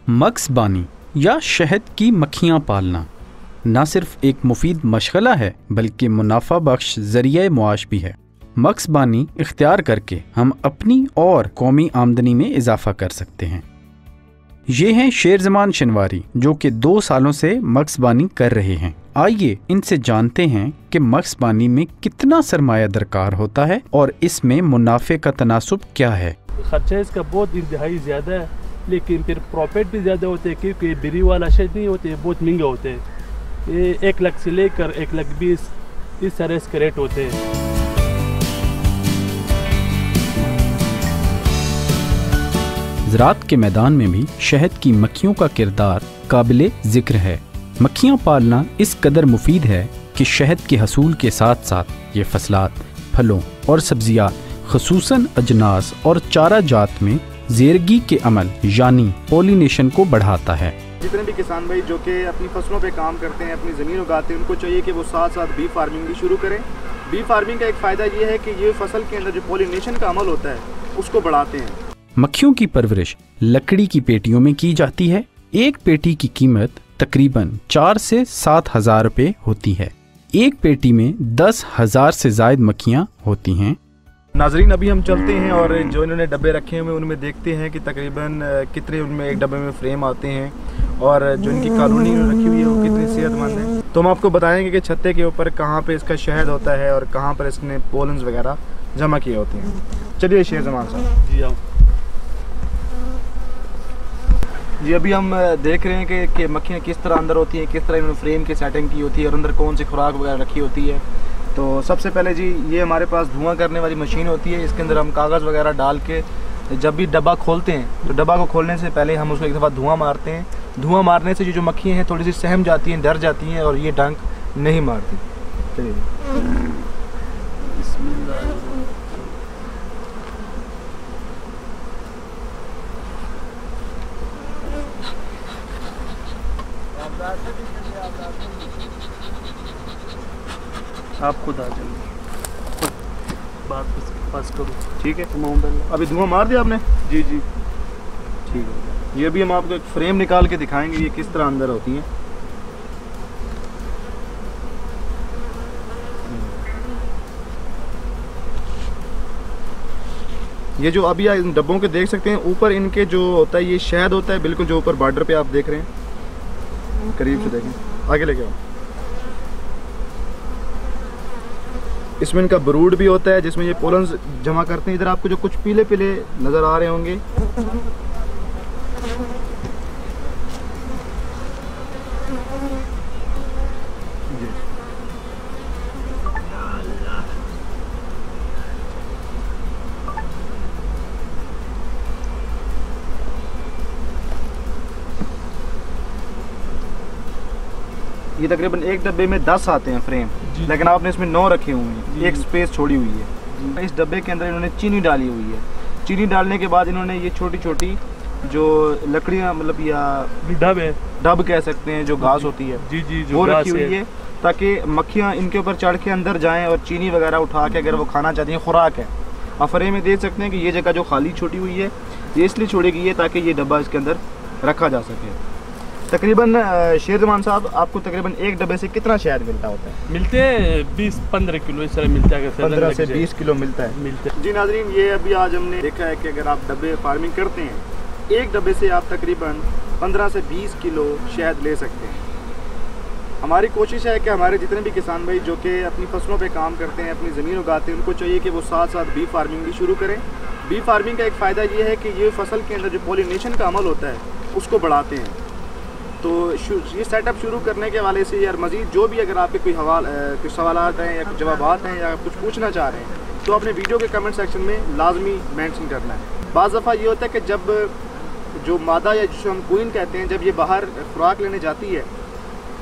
मक्सबानी या शहद की मक्खियाँ पालना न सिर्फ एक मुफीद मशगला है बल्कि मुनाफा बख्श ज़रिया मुआश भी है। मक्सबानी इख्तियार करके हम अपनी और कौमी आमदनी में इजाफा कर सकते हैं। ये हैं शेरजमान शनवारी जो कि 2 सालों से मक्सबानी कर रहे हैं। आइए इनसे जानते हैं कि मक्सबानी में कितना सरमाया दरकार होता है और इसमें मुनाफे का तनासुब क्या है। खर्चा इसका बहुत इंतहाई ज़्यादा है, लेकिन फिर प्रॉफिट भी ज़्यादा होते हैं क्योंकि बिरी वाला शहद नहीं होते, बहुत महंगे होते हैं। ये 1 लाख से लेकर 1,20,000 इस तरह इसके रेट होते हैं। ज़राअत के मैदान में भी शहद की मक्खियों का किरदार काबिले ज़िक्र है। मक्खियाँ पालना इस कदर मुफीद है कि शहद के हसूल के साथ साथ ये फसलात, फलों और सब्जियात ख़ुसूसन अजनास और चारा जात में ज़ेरगी के अमल यानी पोलिनेशन को बढ़ाता है। जितने भी किसान भाई जो कि अपनी फसलों पे काम करते हैं, अपनी ज़मीन उगाते हैं, उनको चाहिए कि वो साथ साथ बी फार्मिंग भी शुरू करें। बी फार्मिंग का एक फ़ायदा ये है कि ये फसल के अंदर जो पोलिनेशन का अमल होता है उसको बढ़ाते हैं। मक्खियों की परवरिश लकड़ी की पेटियों में की जाती है। एक पेटी की कीमत तकरीबन 4 से 7 हज़ार रुपये होती है। एक पेटी में 10,000 से ज़ायद मक्खियाँ होती हैं। नाजरीन, अभी हम चलते हैं और जो इन्होंने डब्बे रखे हुए उनमें देखते हैं कि तकरीबन कितने उनमें एक डब्बे में फ्रेम आते हैं और जो इनकी कॉलोनी रखी हुई है वो कितनी सेहतमंद है। तो हम आपको बताएंगे कि छत्ते के ऊपर कहाँ पे इसका शहद होता है और कहाँ पर इसने पोलन्स वगैरह जमा किए होते हैं। चलिए शेरजमान साहब जी आओ जी। अभी हम देख रहे हैं कि मक्खियाँ किस तरह अंदर होती हैं, किस तरह इन्होंने फ्रेम की सेटिंग की होती है और अंदर कौन सी खुराक वगैरह रखी होती है। तो सबसे पहले जी ये हमारे पास धुआं करने वाली मशीन होती है। इसके अंदर हम कागज़ वगैरह डाल के जब भी डब्बा खोलते हैं तो डब्बा को खोलने से पहले हम उसको एक दफ़ा धुआं मारते हैं। धुआं मारने से जो मक्खियाँ हैं थोड़ी सी सहम जाती हैं, डर जाती हैं और ये डंक नहीं मारती। चलिए आप खुद आ जाइए, बात पास करो। ठीक है, अभी धुआं मार दिया आपने? जी जी ठीक है। ये भी हम आपको एक फ्रेम निकाल के दिखाएंगे ये किस तरह अंदर होती हैं। ये जो अभी इन डब्बों के देख सकते हैं ऊपर इनके जो होता है ये शहद होता है, बिल्कुल जो ऊपर बॉर्डर पे आप देख रहे हैं। करीब से देखें, आगे लेके आओ। इसमें इनका ब्रूड भी होता है जिसमें ये पोलन्स जमा करते हैं। इधर आपको जो कुछ पीले पीले नज़र आ रहे होंगे ये तकरीबन एक डब्बे में 10 आते हैं फ्रेम, लेकिन आपने इसमें 9 रखे हुए हैं, एक स्पेस छोड़ी हुई है। इस डब्बे के अंदर इन्होंने चीनी डाली हुई है। चीनी डालने के बाद इन्होंने ये छोटी छोटी जो लकड़ियाँ मतलब या डब कह सकते हैं जो घास होती है जी जी वो रखी हुई है ताकि मक्खियाँ इनके ऊपर चढ़ के अंदर जाएँ और चीनी वगैरह उठा के अगर वो खाना चाहती हैं खुराक है। आप फ्रेम में देख सकते हैं कि ये जगह जो खाली छोड़ी हुई है ये इसलिए छोड़ी गई है ताकि ये डब्बा इसके अंदर रखा जा सके। तकरीबन शेरजमान साहब आपको तकरीबन एक डब्बे से कितना शहद मिलता होता है? मिलते हैं 20-15 किलो इस तरह मिलता है। 15 से 20 किलो मिलता है। मिलते हैं जी नाजरीन, ये अभी आज हमने देखा है कि अगर आप डब्बे फार्मिंग करते हैं एक डब्बे से आप तकरीबन 15 से 20 किलो शहद ले सकते हैं। हमारी कोशिश है कि हमारे जितने भी किसान भाई जो कि अपनी फसलों पे काम करते हैं, अपनी ज़मीन उगाते हैं, उनको चाहिए कि वो साथ साथ बी फार्मिंग भी शुरू करें। बी फार्मिंग का एक फ़ायदा ये है कि ये फसल के अंदर जो पोलिनेशन का अमल होता है उसको बढ़ाते हैं। तो ये सेटअप शुरू करने के हवाले से यार मज़ीद जो भी अगर आपके कुछ सवालात हैं या कुछ जवाबात हैं या कुछ पूछना चाह रहे हैं तो अपने वीडियो के कमेंट सेक्शन में लाजमी मेंशन करना है। बाज़ दफ़ा ये होता है कि जब जो मादा या जिसे हम क्वीन कहते हैं जब ये बाहर खुराक लेने जाती है,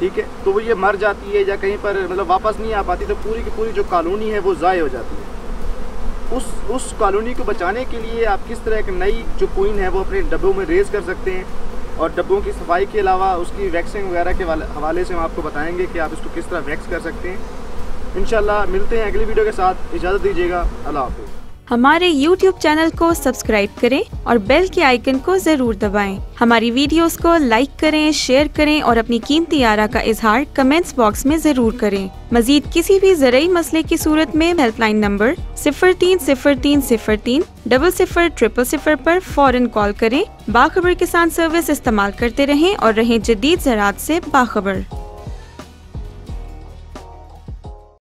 ठीक है, तो वो ये मर जाती है या कहीं पर मतलब वापस नहीं आ पाती, तो पूरी की पूरी जो कॉलोनी है वो ज़ाय हो जाती है। उस कॉलोनी को बचाने के लिए आप किस तरह एक नई जो क्वीन है वो अपने डब्बों में रेज़ कर सकते हैं और डब्बों की सफाई के अलावा उसकी वैक्सिंग वगैरह के हवाले से हम आपको बताएंगे कि आप इसको किस तरह वैक्स कर सकते हैं। इंशाल्लाह मिलते हैं अगली वीडियो के साथ। इजाज़त दीजिएगा। अल्लाह हाफ़िज़। हमारे YouTube चैनल को सब्सक्राइब करें और बेल के आइकन को जरूर दबाएं। हमारी वीडियोस को लाइक करें, शेयर करें और अपनी कीमती आरा का इजहार कमेंट्स बॉक्स में जरूर करें। मजीद किसी भी ज़रूरी मसले की सूरत में हेल्पलाइन नंबर 0303030000 पर फौरन कॉल करें। बाखबर किसान सर्विस इस्तेमाल करते रहें और रहें जदीद ज़राअत से बाखबर।